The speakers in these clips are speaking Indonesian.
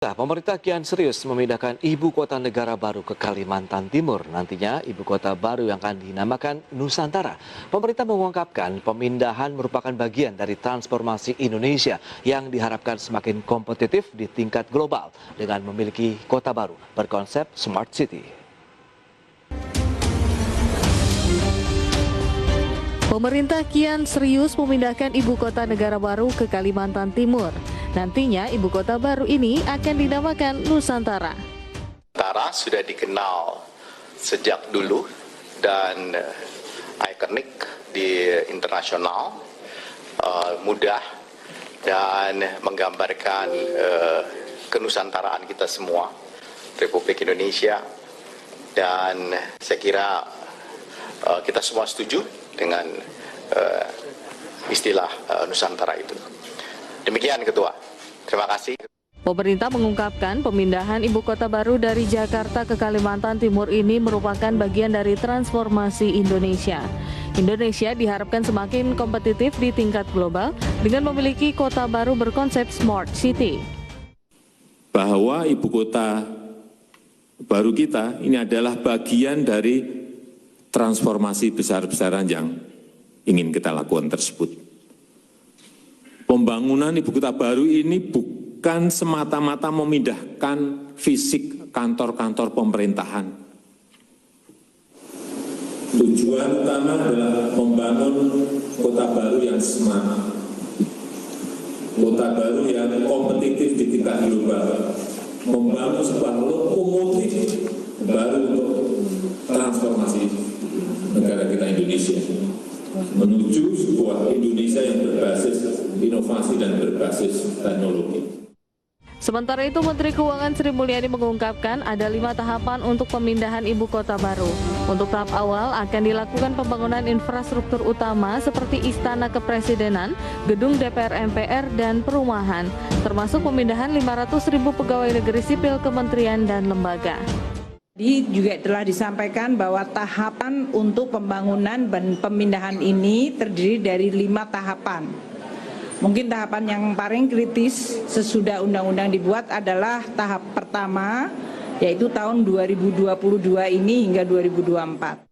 Pemerintah kian serius memindahkan ibu kota negara baru ke Kalimantan Timur. Nantinya ibu kota baru yang akan dinamakan Nusantara. Pemerintah mengungkapkan pemindahan merupakan bagian dari transformasi Indonesia yang diharapkan semakin kompetitif di tingkat global dengan memiliki kota baru berkonsep Smart City. Pemerintah kian serius memindahkan ibu kota negara baru ke Kalimantan Timur. Nantinya ibu kota baru ini akan dinamakan Nusantara. Nusantara sudah dikenal sejak dulu dan ikonik di internasional, mudah dan menggambarkan kenusantaraan kita semua, Republik Indonesia, dan saya kira kita semua setuju dengan istilah Nusantara itu. Demikian Ketua, terima kasih. Pemerintah mengungkapkan pemindahan ibu kota baru dari Jakarta ke Kalimantan Timur ini merupakan bagian dari transformasi Indonesia. Indonesia diharapkan semakin kompetitif di tingkat global dengan memiliki kota baru berkonsep Smart City. Bahwa ibu kota baru kita ini adalah bagian dari transformasi besar-besaran yang ingin kita lakukan tersebut. Pembangunan ibu kota baru ini bukan semata-mata memindahkan fisik kantor-kantor pemerintahan. Tujuan utama adalah membangun kota baru yang smart, kota baru yang kompetitif di tingkat global, membangun sebuah lokomotif baru untuk transformasi negara kita Indonesia menuju sebuah Indonesia yang berbasis inovasi dan berbasis teknologi. Sementara itu, Menteri Keuangan Sri Mulyani mengungkapkan ada 5 tahapan untuk pemindahan ibu kota baru. Untuk tahap awal akan dilakukan pembangunan infrastruktur utama seperti Istana Kepresidenan, gedung DPR MPR, dan perumahan, termasuk pemindahan 500.000 pegawai negeri sipil kementerian dan lembaga. Juga telah disampaikan bahwa tahapan untuk pembangunan dan pemindahan ini terdiri dari 5 tahapan. Mungkin tahapan yang paling kritis sesudah undang-undang dibuat adalah tahap pertama, yaitu tahun 2022 ini hingga 2024.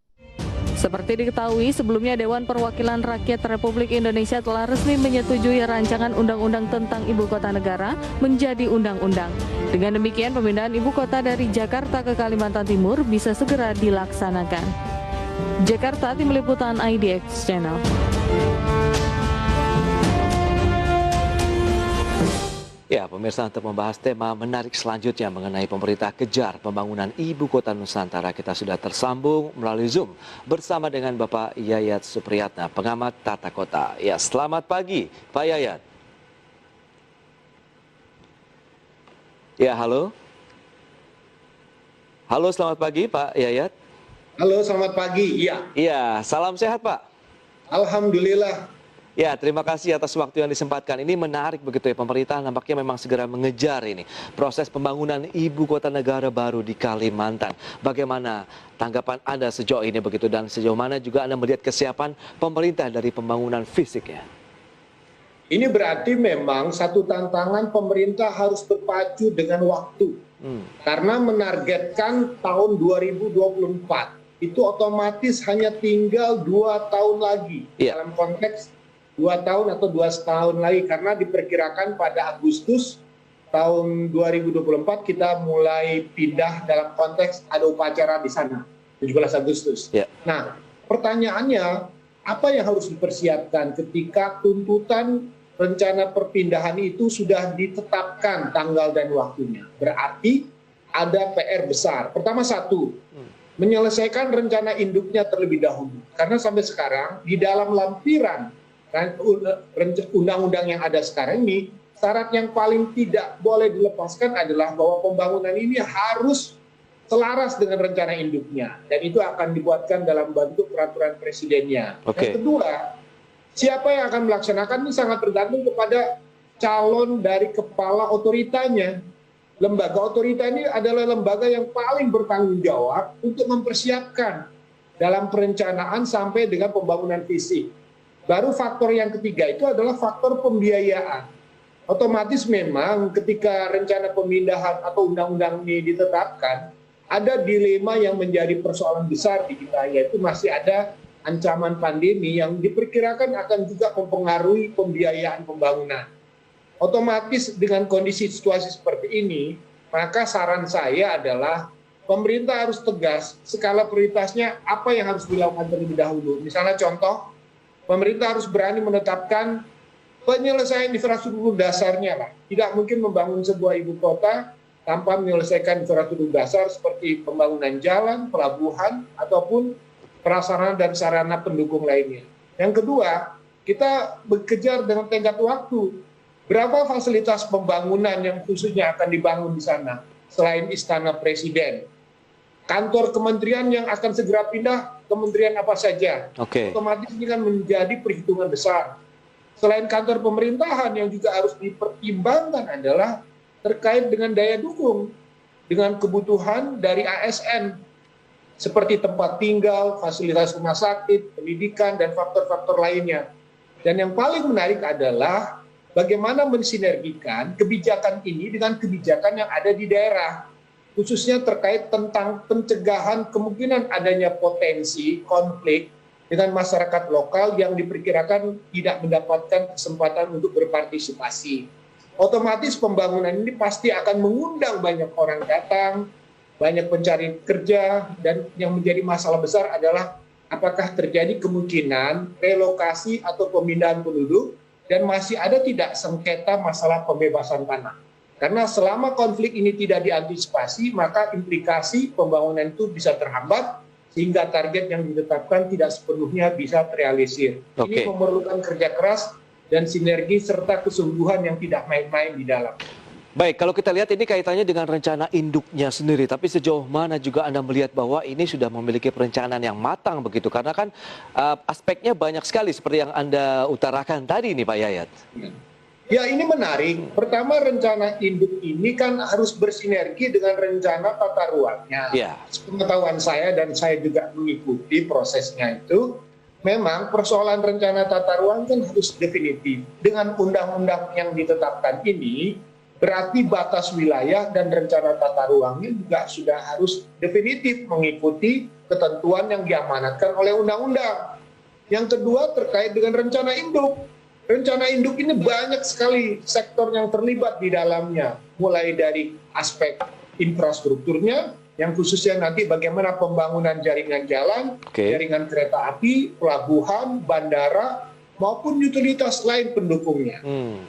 Seperti diketahui, sebelumnya Dewan Perwakilan Rakyat Republik Indonesia telah resmi menyetujui rancangan undang-undang tentang ibu kota negara menjadi undang-undang. Dengan demikian, pemindahan ibu kota dari Jakarta ke Kalimantan Timur bisa segera dilaksanakan. Jakarta, Tim Liputan IDX Channel. Ya, pemirsa, untuk membahas tema menarik selanjutnya mengenai pemerintah kejar pembangunan ibu kota Nusantara, kita sudah tersambung melalui Zoom bersama dengan Bapak Yayat Supriyatna, pengamat tata kota. Ya, selamat pagi, Pak Yayat. Ya, halo. Halo, selamat pagi, Pak Yayat. Halo, selamat pagi. Iya. Iya, salam sehat, Pak. Alhamdulillah. Ya, terima kasih atas waktu yang disempatkan. Ini menarik begitu ya, pemerintah nampaknya memang segera mengejar ini proses pembangunan ibu kota negara baru di Kalimantan. Bagaimana tanggapan Anda sejauh ini begitu, dan sejauh mana juga Anda melihat kesiapan pemerintah dari pembangunan fisiknya? Ini berarti memang satu tantangan pemerintah harus berpacu dengan waktu. Karena menargetkan tahun 2024, itu otomatis hanya tinggal 2 tahun lagi. Dalam konteks 2 tahun atau 2 tahun lagi, karena diperkirakan pada Agustus tahun 2024 kita mulai pindah dalam konteks ada upacara di sana, 17 Agustus. Nah, pertanyaannya, apa yang harus dipersiapkan ketika tuntutan rencana perpindahan itu sudah ditetapkan tanggal dan waktunya? Berarti ada PR besar. Pertama, satu, menyelesaikan rencana induknya terlebih dahulu. Karena sampai sekarang di dalam lampiran undang-undang yang ada sekarang ini, syarat yang paling tidak boleh dilepaskan adalah bahwa pembangunan ini harus selaras dengan rencana induknya, dan itu akan dibuatkan dalam bentuk peraturan presidennya. Yang kedua, siapa yang akan melaksanakan ini sangat tergantung kepada calon dari kepala otoritanya. Lembaga otorita ini adalah lembaga yang paling bertanggung jawab untuk mempersiapkan dalam perencanaan sampai dengan pembangunan fisik. Baru faktor yang ketiga itu adalah faktor pembiayaan. Otomatis memang ketika rencana pemindahan atau undang-undang ini ditetapkan, ada dilema yang menjadi persoalan besar di kita, yaitu masih ada ancaman pandemi yang diperkirakan akan juga mempengaruhi pembiayaan pembangunan. Otomatis dengan kondisi situasi seperti ini, maka saran saya adalah pemerintah harus tegas skala prioritasnya apa yang harus dilakukan terlebih dahulu. Misalnya contoh, pemerintah harus berani menetapkan penyelesaian infrastruktur dasarnya lah. Tidak mungkin membangun sebuah ibu kota tanpa menyelesaikan infrastruktur dasar seperti pembangunan jalan, pelabuhan, ataupun prasarana dan sarana pendukung lainnya. Yang kedua, kita bekerja dengan tenggat waktu. Berapa fasilitas pembangunan yang khususnya akan dibangun di sana selain Istana Presiden? Kantor kementerian yang akan segera pindah, kementerian apa saja? Otomatis ini kan menjadi perhitungan besar. Selain kantor pemerintahan yang juga harus dipertimbangkan adalah terkait dengan daya dukung, dengan kebutuhan dari ASN, seperti tempat tinggal, fasilitas rumah sakit, pendidikan, dan faktor-faktor lainnya. Dan yang paling menarik adalah bagaimana mensinergikan kebijakan ini dengan kebijakan yang ada di daerah, khususnya terkait tentang pencegahan kemungkinan adanya potensi konflik dengan masyarakat lokal yang diperkirakan tidak mendapatkan kesempatan untuk berpartisipasi. Otomatis pembangunan ini pasti akan mengundang banyak orang datang, banyak pencari kerja, dan yang menjadi masalah besar adalah apakah terjadi kemungkinan relokasi atau pemindahan penduduk dan masih ada tidak sengketa masalah pembebasan tanah. Karena selama konflik ini tidak diantisipasi, maka implikasi pembangunan itu bisa terhambat, sehingga target yang ditetapkan tidak sepenuhnya bisa terrealisir. Ini memerlukan kerja keras dan sinergi serta kesungguhan yang tidak main-main di dalam. Baik, kalau kita lihat ini kaitannya dengan rencana induknya sendiri, tapi sejauh mana juga Anda melihat bahwa ini sudah memiliki perencanaan yang matang begitu? Karena kan aspeknya banyak sekali seperti yang Anda utarakan tadi nih Pak Yayat. Ya, ini menarik. Pertama, rencana induk ini kan harus bersinergi dengan rencana tata ruangnya. Pengetahuan saya dan saya juga mengikuti prosesnya itu, memang persoalan rencana tata ruang kan harus definitif. Dengan undang-undang yang ditetapkan ini, berarti batas wilayah dan rencana tata ruangnya juga sudah harus definitif mengikuti ketentuan yang diamanatkan oleh undang-undang. Yang kedua terkait dengan rencana induk. Rencana induk ini banyak sekali sektor yang terlibat di dalamnya, mulai dari aspek infrastrukturnya, yang khususnya nanti bagaimana pembangunan jaringan jalan, jaringan kereta api, pelabuhan, bandara, maupun utilitas lain pendukungnya.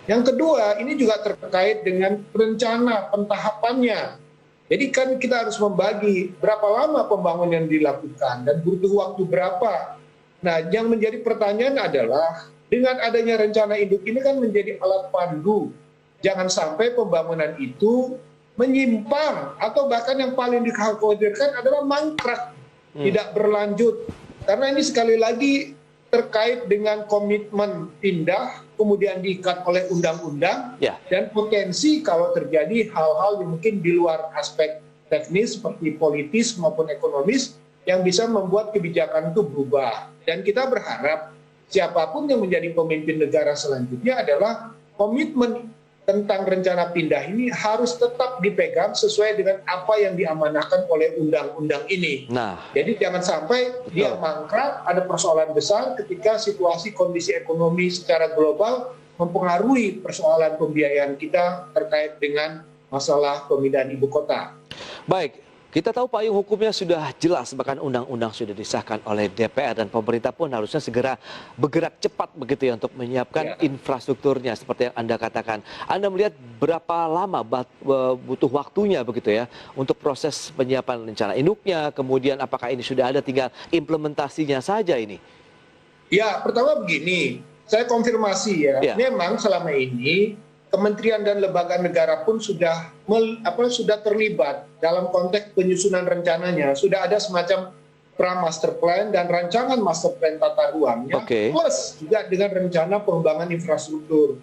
Yang kedua, ini juga terkait dengan rencana pentahapannya. Jadi kan kita harus membagi berapa lama pembangunan dilakukan dan butuh waktu berapa. Nah, yang menjadi pertanyaan adalah, dengan adanya rencana induk ini kan menjadi alat pandu. Jangan sampai pembangunan itu menyimpang atau bahkan yang paling dikhawatirkan adalah mangkrak, tidak berlanjut. Karena ini sekali lagi terkait dengan komitmen pindah, kemudian diikat oleh undang-undang, dan potensi kalau terjadi hal-hal yang mungkin di luar aspek teknis seperti politis maupun ekonomis yang bisa membuat kebijakan itu berubah. Dan kita berharap siapapun yang menjadi pemimpin negara selanjutnya adalah komitmen tentang rencana pindah ini harus tetap dipegang sesuai dengan apa yang diamanahkan oleh undang-undang ini. Jadi jangan sampai dia mangkrak, ada persoalan besar ketika situasi kondisi ekonomi secara global mempengaruhi persoalan pembiayaan kita terkait dengan masalah pemindahan ibu kota. Baik. Kita tahu payung hukumnya sudah jelas, bahkan undang-undang sudah disahkan oleh DPR dan pemerintah pun harusnya segera bergerak cepat begitu ya untuk menyiapkan infrastrukturnya seperti yang Anda katakan. Anda melihat berapa lama butuh waktunya begitu ya untuk proses penyiapan rencana induknya, kemudian apakah ini sudah ada tinggal implementasinya saja ini? Ya, pertama begini, saya konfirmasi ya, memang selama ini kementerian dan lembaga negara pun sudah terlibat dalam konteks penyusunan rencananya. Sudah ada semacam pra-master plan dan rancangan master plan tata ruangnya, plus juga dengan rencana pengembangan infrastruktur.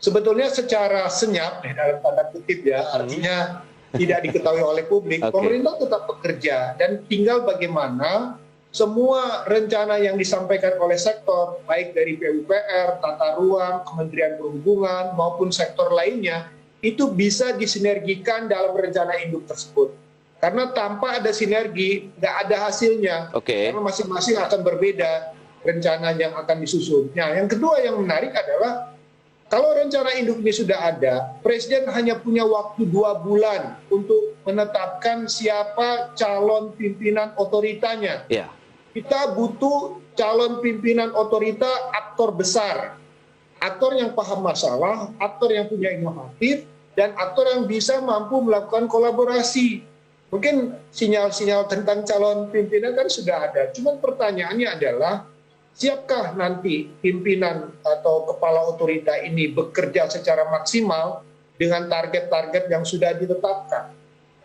Sebetulnya secara senyap, dalam tanda kutip ya, artinya tidak diketahui oleh publik, pemerintah tetap bekerja dan tinggal bagaimana semua rencana yang disampaikan oleh sektor, baik dari PUPR, Tata Ruang, Kementerian Perhubungan, maupun sektor lainnya, itu bisa disinergikan dalam rencana induk tersebut. Karena tanpa ada sinergi, nggak ada hasilnya. Karena masing-masing akan berbeda rencana yang akan disusun. Nah, yang kedua yang menarik adalah, kalau rencana induk ini sudah ada, Presiden hanya punya waktu 2 bulan untuk menetapkan siapa calon pimpinan otoritanya. Kita butuh calon pimpinan otorita aktor besar, aktor yang paham masalah, aktor yang punya inovatif, dan aktor yang bisa mampu melakukan kolaborasi. Mungkin sinyal-sinyal tentang calon pimpinan kan sudah ada, cuman pertanyaannya adalah, siapkah nanti pimpinan atau kepala otorita ini bekerja secara maksimal dengan target-target yang sudah ditetapkan?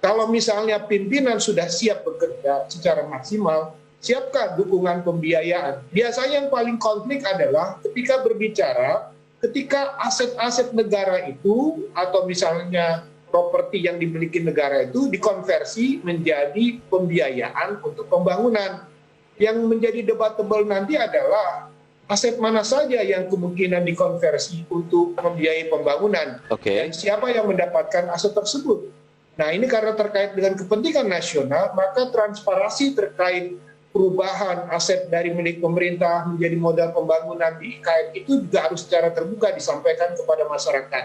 Kalau misalnya pimpinan sudah siap bekerja secara maksimal, siapkah dukungan pembiayaan? Biasanya yang paling konflik adalah ketika berbicara, ketika aset-aset negara itu, atau misalnya properti yang dimiliki negara itu dikonversi menjadi pembiayaan untuk pembangunan. Yang menjadi debatable nanti adalah aset mana saja yang kemungkinan dikonversi untuk membiayai pembangunan, dan siapa yang mendapatkan aset tersebut. Nah, ini karena terkait dengan kepentingan nasional, maka transparansi terkait perubahan aset dari milik pemerintah menjadi modal pembangunan di IKN itu juga harus secara terbuka disampaikan kepada masyarakat.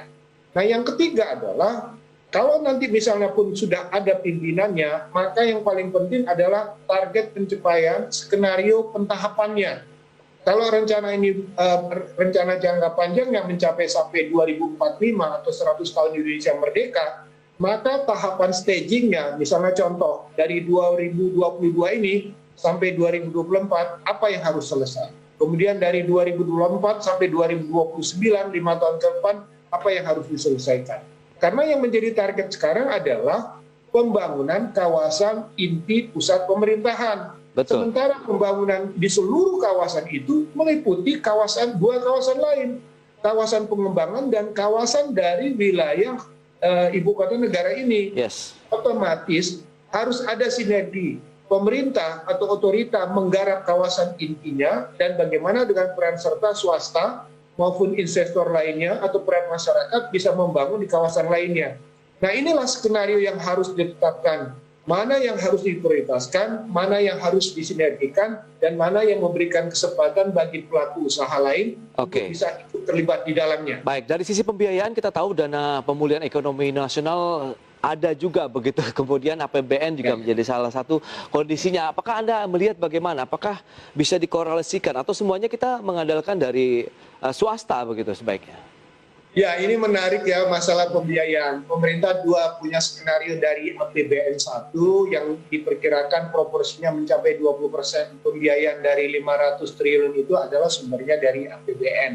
Nah, yang ketiga adalah, kalau nanti misalnya pun sudah ada pimpinannya, maka yang paling penting adalah target pencapaian skenario pentahapannya. Kalau rencana ini rencana jangka panjang yang mencapai sampai 2045 atau 100 tahun Indonesia merdeka, maka tahapan stagingnya, misalnya contoh dari 2022 ini sampai 2024, apa yang harus selesai? Kemudian dari 2024 sampai 2029, 5 tahun ke depan, apa yang harus diselesaikan? Karena yang menjadi target sekarang adalah pembangunan kawasan inti pusat pemerintahan. Sementara pembangunan di seluruh kawasan itu meliputi dua kawasan lain. Kawasan pengembangan dan kawasan dari wilayah ibu kota negara ini. Otomatis harus ada sinergi. Pemerintah atau otorita menggarap kawasan intinya, dan bagaimana dengan peran serta swasta maupun investor lainnya atau peran masyarakat bisa membangun di kawasan lainnya. Nah, inilah skenario yang harus ditetapkan. Mana yang harus diprioritaskan, mana yang harus disinergikan, dan mana yang memberikan kesempatan bagi pelaku usaha lain untuk bisa ikut terlibat di dalamnya. Baik, dari sisi pembiayaan kita tahu dana pemulihan ekonomi nasional ada juga begitu, kemudian APBN juga menjadi salah satu kondisinya. Apakah Anda melihat bagaimana? Apakah bisa dikorelasikan atau semuanya kita mengandalkan dari swasta begitu sebaiknya? Ya, ini menarik ya masalah pembiayaan. Pemerintah punya skenario dari APBN 1 yang diperkirakan proporsinya mencapai 20% pembiayaan dari 500 triliun itu adalah sumbernya dari APBN.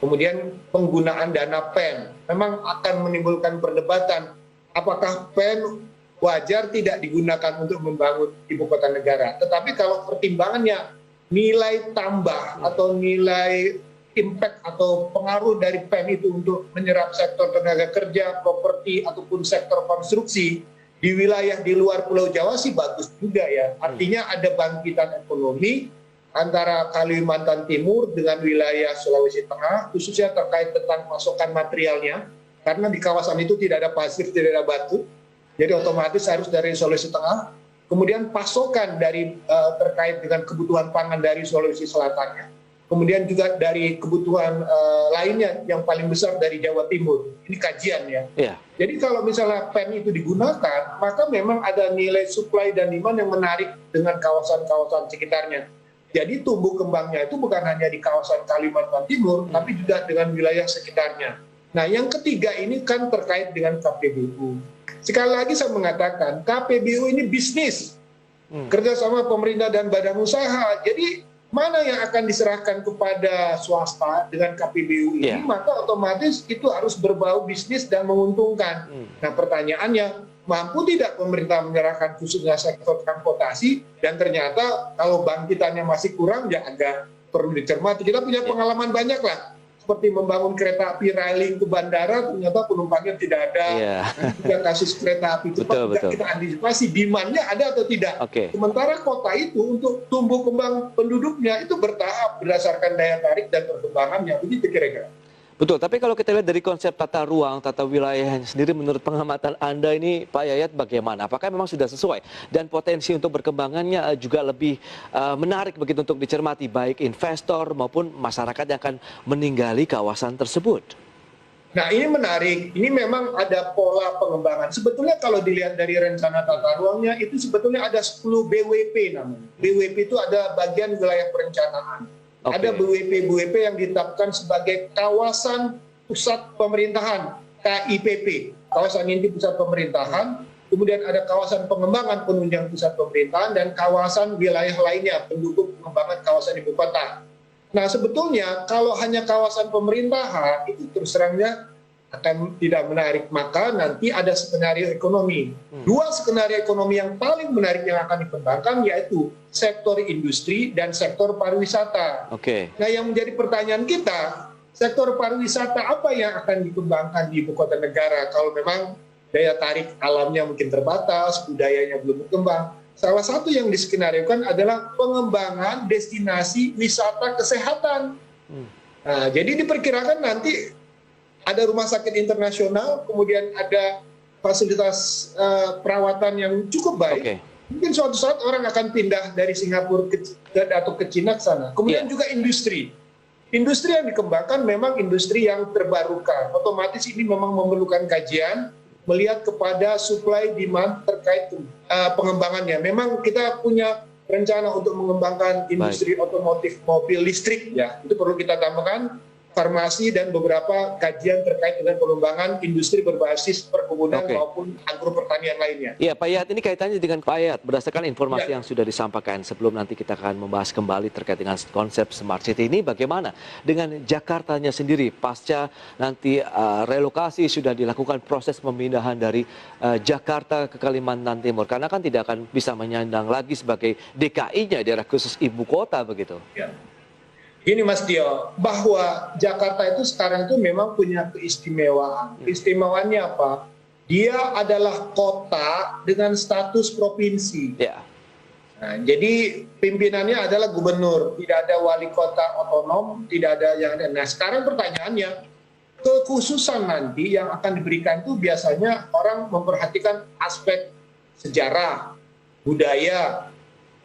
Kemudian penggunaan dana PEN memang akan menimbulkan perdebatan. Apakah PEN wajar tidak digunakan untuk membangun ibu kota negara? Tetapi kalau pertimbangannya nilai tambah atau nilai impact atau pengaruh dari PEN itu untuk menyerap sektor tenaga kerja, properti, ataupun sektor konstruksi di wilayah di luar Pulau Jawa sih bagus juga ya. Artinya ada bangkitan ekonomi antara Kalimantan Timur dengan wilayah Sulawesi Tengah, khususnya terkait tentang pasokan materialnya. Karena di kawasan itu tidak ada pasir, tidak ada batu, jadi otomatis harus dari Sulawesi Tengah. Kemudian pasokan dari terkait dengan kebutuhan pangan dari Sulawesi Selatannya. Kemudian juga dari kebutuhan lainnya yang paling besar dari Jawa Timur. Ini kajian ya. Jadi kalau misalnya PEN itu digunakan, maka memang ada nilai supply dan demand yang menarik dengan kawasan-kawasan sekitarnya. Jadi tumbuh kembangnya itu bukan hanya di kawasan Kalimantan Timur, tapi juga dengan wilayah sekitarnya. Nah, yang ketiga ini kan terkait dengan KPBU. Sekali lagi saya mengatakan, KPBU ini bisnis. Kerjasama pemerintah dan badan usaha. Jadi, mana yang akan diserahkan kepada swasta dengan KPBU ini, maka otomatis itu harus berbau bisnis dan menguntungkan. Nah, pertanyaannya, mampu tidak pemerintah menyerahkan khususnya sektor transportasi, dan ternyata kalau bangkitannya masih kurang, ya agak perlu dicermati. Kita punya pengalaman banyak lah. seperti membangun kereta api railing ke bandara, ternyata penumpangnya tidak ada. Nanti juga kasus kereta api cepat tidak kita antisipasi, demand-nya ada atau tidak. Sementara kota itu untuk tumbuh kembang penduduknya itu bertahap berdasarkan daya tarik dan perkembangannya, begitu kira-kira. Betul, tapi kalau kita lihat dari konsep tata ruang, tata wilayah sendiri, menurut pengamatan Anda ini, Pak Yayat, bagaimana? Apakah memang sudah sesuai? Dan potensi untuk berkembangannya juga lebih menarik begitu untuk dicermati, baik investor maupun masyarakat yang akan meninggali kawasan tersebut? Nah, ini menarik. Ini memang ada pola pengembangan. Sebetulnya kalau dilihat dari rencana tata ruangnya, itu sebetulnya ada 10 BWP namanya. BWP itu ada bagian wilayah perencanaan. Ada BWP yang ditetapkan sebagai kawasan pusat pemerintahan, KIPP, kawasan inti pusat pemerintahan, kemudian ada kawasan pengembangan penunjang pusat pemerintahan, dan kawasan wilayah lainnya pendukung pengembangan kawasan ibu kota. Nah, sebetulnya kalau hanya kawasan pemerintahan, itu terus terangnya akan tidak menarik, maka nanti ada skenario ekonomi. Dua skenario ekonomi yang paling menarik yang akan dikembangkan yaitu sektor industri dan sektor pariwisata. Nah, yang menjadi pertanyaan kita, sektor pariwisata apa yang akan dikembangkan di ibu kota negara kalau memang daya tarik alamnya mungkin terbatas, budayanya belum berkembang. Salah satu yang diskenariokan adalah pengembangan destinasi wisata kesehatan. Nah, jadi diperkirakan nanti ada rumah sakit internasional, kemudian ada fasilitas perawatan yang cukup baik. Mungkin suatu saat orang akan pindah dari Singapura atau ke Cina ke sana. Kemudian juga industri. Industri yang dikembangkan memang industri yang terbarukan. Otomatis ini memang memerlukan kajian, melihat kepada supply demand terkait pengembangannya. Memang kita punya rencana untuk mengembangkan industri otomotif mobil listrik, ya. Itu perlu kita tambahkan. Farmasi dan beberapa kajian terkait dengan pengembangan industri berbasis perkebunan maupun agro pertanian lainnya. Iya, Pak Yayat, ini kaitannya dengan Pak Yayat, berdasarkan informasi yang sudah disampaikan sebelum nanti kita akan membahas kembali terkait dengan konsep Smart City ini, bagaimana dengan Jakartanya sendiri pasca nanti relokasi sudah dilakukan proses pemindahan dari Jakarta ke Kalimantan Timur, karena kan tidak akan bisa menyandang lagi sebagai DKI-nya, daerah khusus ibu kota begitu. Gini Mas Dio, bahwa Jakarta itu sekarang itu memang punya keistimewaan. Keistimewaannya apa? Dia adalah kota dengan status provinsi. Nah, jadi pimpinannya adalah gubernur, tidak ada wali kota otonom, tidak ada yang ada. Nah, sekarang pertanyaannya, kekhususan nanti yang akan diberikan itu biasanya orang memperhatikan aspek sejarah, budaya,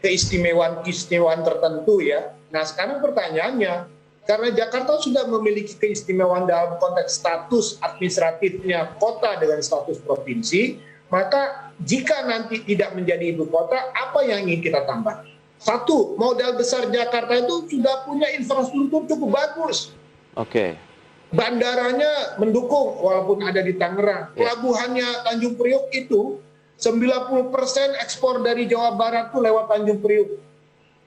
keistimewaan tertentu, ya. Nah, sekarang pertanyaannya, karena Jakarta sudah memiliki keistimewaan dalam konteks status administratifnya kota dengan status provinsi, maka jika nanti tidak menjadi ibu kota, apa yang ingin kita tambah? Satu, modal besar Jakarta itu sudah punya infrastruktur cukup bagus. Bandaranya mendukung walaupun ada di Tangerang. Pelabuhannya Tanjung Priok itu 90% ekspor dari Jawa Barat itu lewat Tanjung Priok.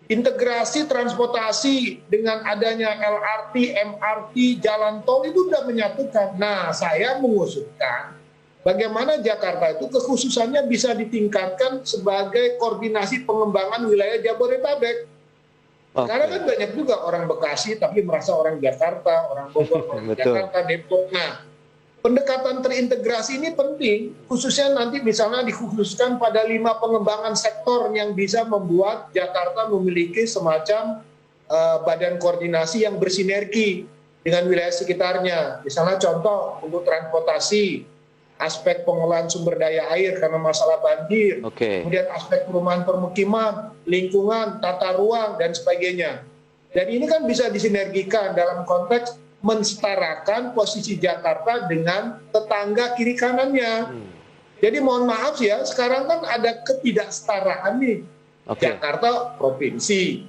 Integrasi transportasi dengan adanya LRT, MRT, jalan tol itu sudah menyatukan. Nah, saya mengusulkan bagaimana Jakarta itu kekhususannya bisa ditingkatkan sebagai koordinasi pengembangan wilayah Jabodetabek. Karena kan banyak juga orang Bekasi tapi merasa orang Jakarta, orang Bogor, orang Jakarta, Depok. Nah, pendekatan terintegrasi ini penting, khususnya nanti misalnya dikhususkan pada 5 pengembangan sektor yang bisa membuat Jakarta memiliki semacam badan koordinasi yang bersinergi dengan wilayah sekitarnya. Misalnya contoh untuk transportasi, aspek pengolahan sumber daya air karena masalah banjir, kemudian aspek perumahan permukiman, lingkungan, tata ruang, dan sebagainya. Dan ini kan bisa disinergikan dalam konteks mensetarakan posisi Jakarta dengan tetangga kiri kanannya. Jadi mohon maaf ya, sekarang kan ada ketidaksetaraan nih. Jakarta provinsi,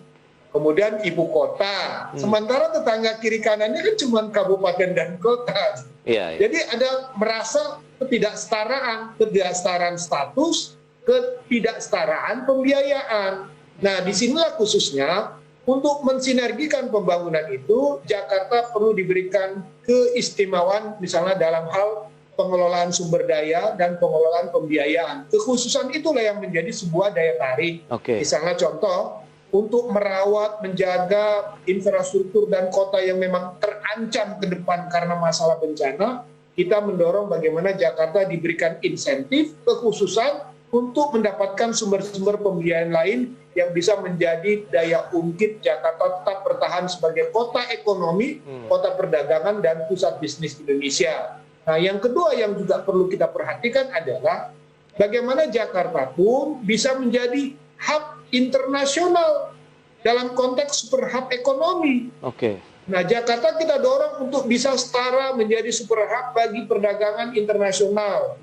kemudian ibu kota. Sementara tetangga kiri kanannya kan cuma kabupaten dan kota. Jadi ada merasa ketidaksetaraan status, ketidaksetaraan pembiayaan. Nah, disinilah khususnya untuk mensinergikan pembangunan itu, Jakarta perlu diberikan keistimewaan misalnya dalam hal pengelolaan sumber daya dan pengelolaan pembiayaan. Kekhususan itulah yang menjadi sebuah daya tarik. Misalnya contoh, untuk merawat, menjaga infrastruktur dan kota yang memang terancam ke depan karena masalah bencana, kita mendorong bagaimana Jakarta diberikan insentif kekhususan untuk mendapatkan sumber-sumber pembiayaan lain yang bisa menjadi daya ungkit Jakarta tetap bertahan sebagai kota ekonomi, kota perdagangan, dan pusat bisnis Indonesia. Nah, yang kedua yang juga perlu kita perhatikan adalah bagaimana Jakarta pun bisa menjadi hub internasional dalam konteks super hub ekonomi. Oke. Nah, Jakarta kita dorong untuk bisa setara menjadi super hub bagi perdagangan internasional.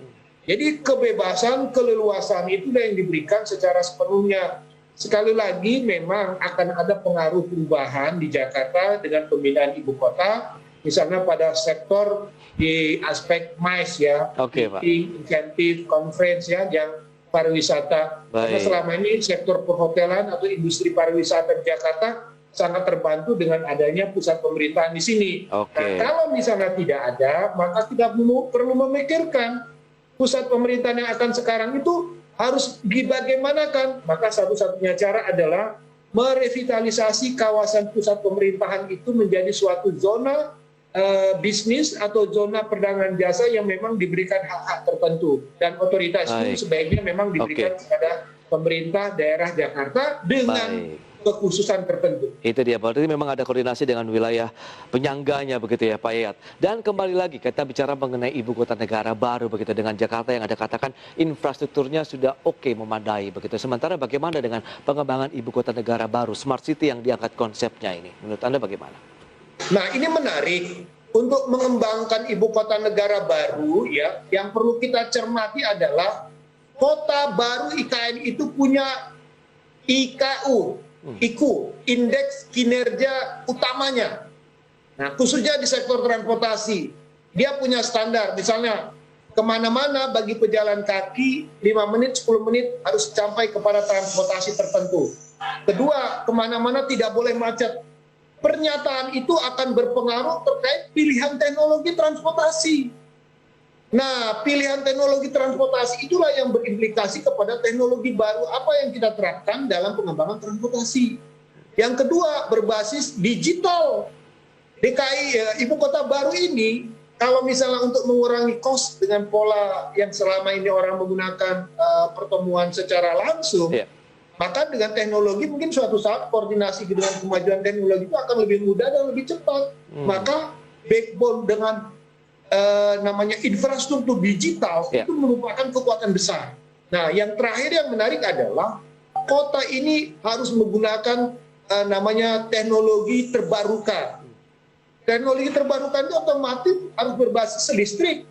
Jadi kebebasan, keleluasan itu yang diberikan secara sepenuhnya. Sekali lagi memang akan ada pengaruh perubahan di Jakarta dengan pemindahan ibu kota, misalnya pada sektor di aspek MICE ya, Oke, Pak. insentif, conference ya, yang pariwisata. Karena Baik. selama ini sektor perhotelan atau industri pariwisata di Jakarta sangat terbantu dengan adanya pusat pemerintahan di sini. Oke. Nah, kalau misalnya tidak ada, maka kita perlu memikirkan pusat pemerintahan yang akan sekarang itu harus dibagaimanakan. Maka satu-satunya cara adalah merevitalisasi kawasan pusat pemerintahan itu menjadi suatu zona bisnis atau zona perdagangan jasa yang memang diberikan hak-hak tertentu. Dan otoritas itu sebaiknya memang diberikan kepada pemerintah daerah Jakarta dengan kekhususan tertentu. Itu dia, berarti memang ada koordinasi dengan wilayah penyangganya begitu ya Pak Yayat. Dan kembali lagi kita bicara mengenai ibu kota negara baru begitu dengan Jakarta yang ada katakan infrastrukturnya sudah oke, memadai begitu. Sementara bagaimana dengan pengembangan ibu kota negara baru, smart city yang diangkat konsepnya ini? Menurut Anda bagaimana? Nah, ini menarik untuk mengembangkan ibu kota negara baru ya. Yang perlu kita cermati adalah kota baru IKN itu punya IKU, indeks kinerja utamanya. Nah, khususnya di sektor transportasi, dia punya standar. Misalnya, kemana-mana bagi pejalan kaki, 5 menit, 10 menit harus sampai kepada transportasi tertentu. Kedua, kemana-mana tidak boleh macet. Pernyataan itu akan berpengaruh terkait pilihan teknologi transportasi. Nah, pilihan teknologi transportasi itulah yang berimplikasi kepada teknologi baru apa yang kita terapkan dalam pengembangan transportasi. Yang kedua, berbasis digital. DKI, ibu kota baru ini, kalau misalnya untuk mengurangi cost dengan pola yang selama ini orang menggunakan pertemuan secara langsung, maka dengan teknologi mungkin suatu saat koordinasi dengan kemajuan teknologi itu akan lebih mudah dan lebih cepat. Maka backbone dengan namanya infrastruktur digital itu merupakan kekuatan besar. Nah, yang terakhir yang menarik adalah kota ini harus menggunakan namanya teknologi terbarukan. Teknologi terbarukan itu otomatis harus berbasis listrik,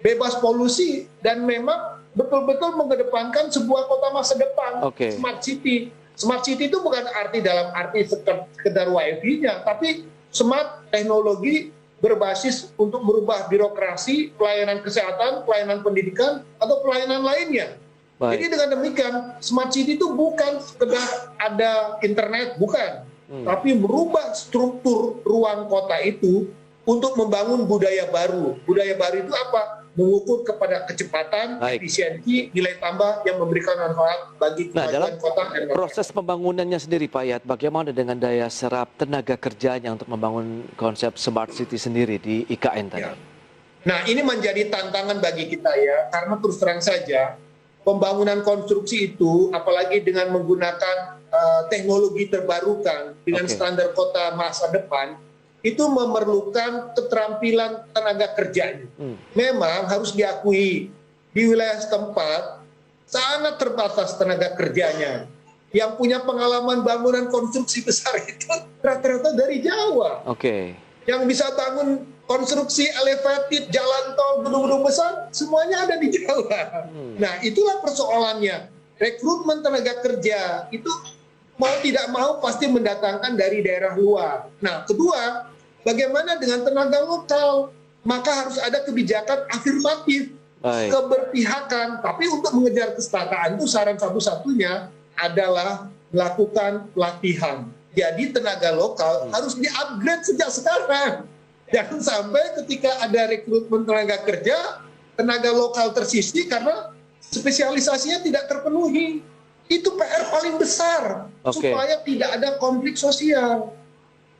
bebas polusi, dan memang betul-betul mengedepankan sebuah kota masa depan, smart city. Smart city itu bukan arti dalam arti sekedar wifi-nya, tapi smart teknologi berbasis untuk merubah birokrasi, pelayanan kesehatan, pelayanan pendidikan, atau pelayanan lainnya. Jadi dengan demikian, smart city itu bukan sekedar ada internet, bukan. Tapi merubah struktur ruang kota itu untuk membangun budaya baru. Budaya baru itu apa? Mengukur kepada kecepatan, efisiensi, nilai tambah yang memberikan manfaat bagi kemajuan kota. Proses pembangunannya sendiri Pak Yayat, bagaimana dengan daya serap tenaga kerjanya untuk membangun konsep smart city sendiri di IKN tadi? Nah, ini menjadi tantangan bagi kita ya, karena terus terang saja pembangunan konstruksi itu, apalagi dengan menggunakan teknologi terbarukan dengan standar kota masa depan, itu memerlukan keterampilan tenaga kerjanya. Memang harus diakui di wilayah setempat sangat terbatas tenaga kerjanya. Yang punya pengalaman bangunan konstruksi besar itu rata-rata dari Jawa. Yang bisa bangun konstruksi elevated, jalan tol, gedung-gedung besar, semuanya ada di Jawa. Nah, itulah persoalannya. Rekrutmen tenaga kerja itu mau tidak mau pasti mendatangkan dari daerah luar. Nah, kedua, bagaimana dengan tenaga lokal? Maka harus ada kebijakan afirmatif, keberpihakan. Tapi untuk mengejar kesetaraan itu saran satu-satunya adalah melakukan pelatihan. Jadi tenaga lokal harus di-upgrade sejak sekarang. Jangan sampai ketika ada rekrutmen tenaga kerja, tenaga lokal tersisih karena spesialisasinya tidak terpenuhi. Itu PR paling besar, Oke. supaya tidak ada konflik sosial.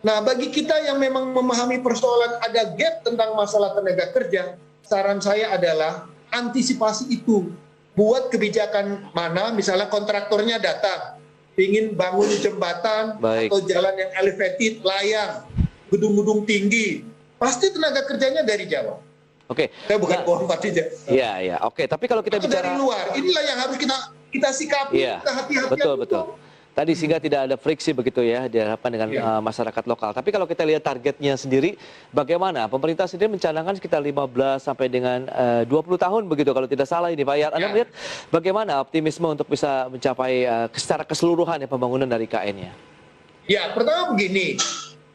Nah, bagi kita yang memang memahami persoalan ada gap tentang masalah tenaga kerja, saran saya adalah antisipasi itu. Buat kebijakan mana, misalnya kontraktornya datang, ingin bangun jembatan Baik. atau jalan yang elevated, layang, gedung-gedung tinggi, pasti tenaga kerjanya dari Jawa. Oke. Saya bukan bohong partija. Iya, iya. Oke, tapi kalau kita Atau bicara dari luar, inilah yang harus kita sikapi, Iya, kehati-hatian betul, itu. betul. Tadi sehingga tidak ada friksi begitu ya diharapkan dengan masyarakat lokal. Tapi kalau kita lihat targetnya sendiri, bagaimana? Pemerintah sendiri mencanangkan sekitar 15 sampai dengan 20 tahun begitu kalau tidak salah ini Pak Yayat. Anda melihat bagaimana optimisme untuk bisa mencapai secara keseluruhan ya pembangunan dari KN-nya? Ya, pertama begini,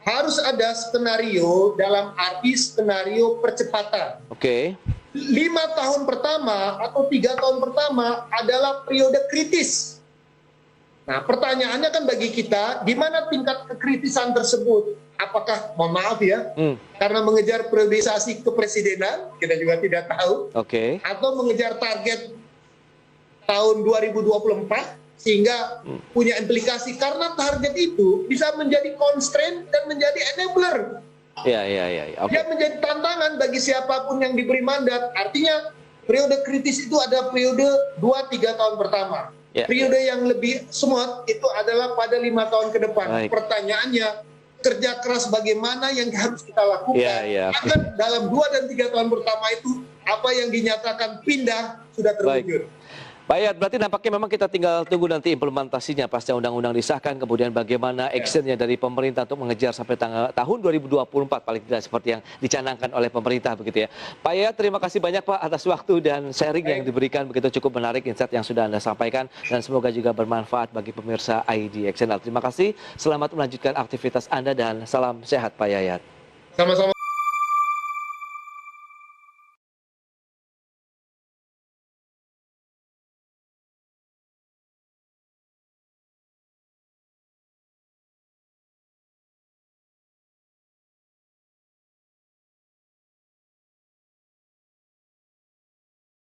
harus ada skenario dalam arti skenario percepatan. Oke. 5 tahun pertama atau 3 tahun pertama adalah periode kritis. Nah, pertanyaannya kan bagi kita, di mana tingkat kekritisan tersebut? Apakah, mohon maaf ya, karena mengejar priorisasi kepresidenan, kita juga tidak tahu, Oke. atau mengejar target tahun 2024, sehingga punya implikasi, karena target itu bisa menjadi constraint dan menjadi enabler. Iya, iya, iya. Oke. Dia menjadi tantangan bagi siapapun yang diberi mandat. Artinya, periode kritis itu ada periode 2-3 tahun pertama. Ya. Periode yang lebih smooth itu adalah pada 5 tahun ke depan. Baik. Pertanyaannya, kerja keras bagaimana yang harus kita lakukan Ya, ya. agar dalam 2 dan 3 tahun pertama itu apa yang dinyatakan pindah sudah terwujud. Pak Yayat, berarti nampaknya memang kita tinggal tunggu nanti implementasinya pasca undang-undang disahkan, kemudian bagaimana actionnya dari pemerintah untuk mengejar sampai tahun 2024 paling tidak seperti yang dicanangkan oleh pemerintah begitu ya. Pak Yayat, terima kasih banyak Pak atas waktu dan sharing yang diberikan, begitu cukup menarik insight yang sudah Anda sampaikan dan semoga juga bermanfaat bagi pemirsa IDX Channel. Terima kasih, selamat melanjutkan aktivitas Anda dan salam sehat Pak Yayat. Sama-sama.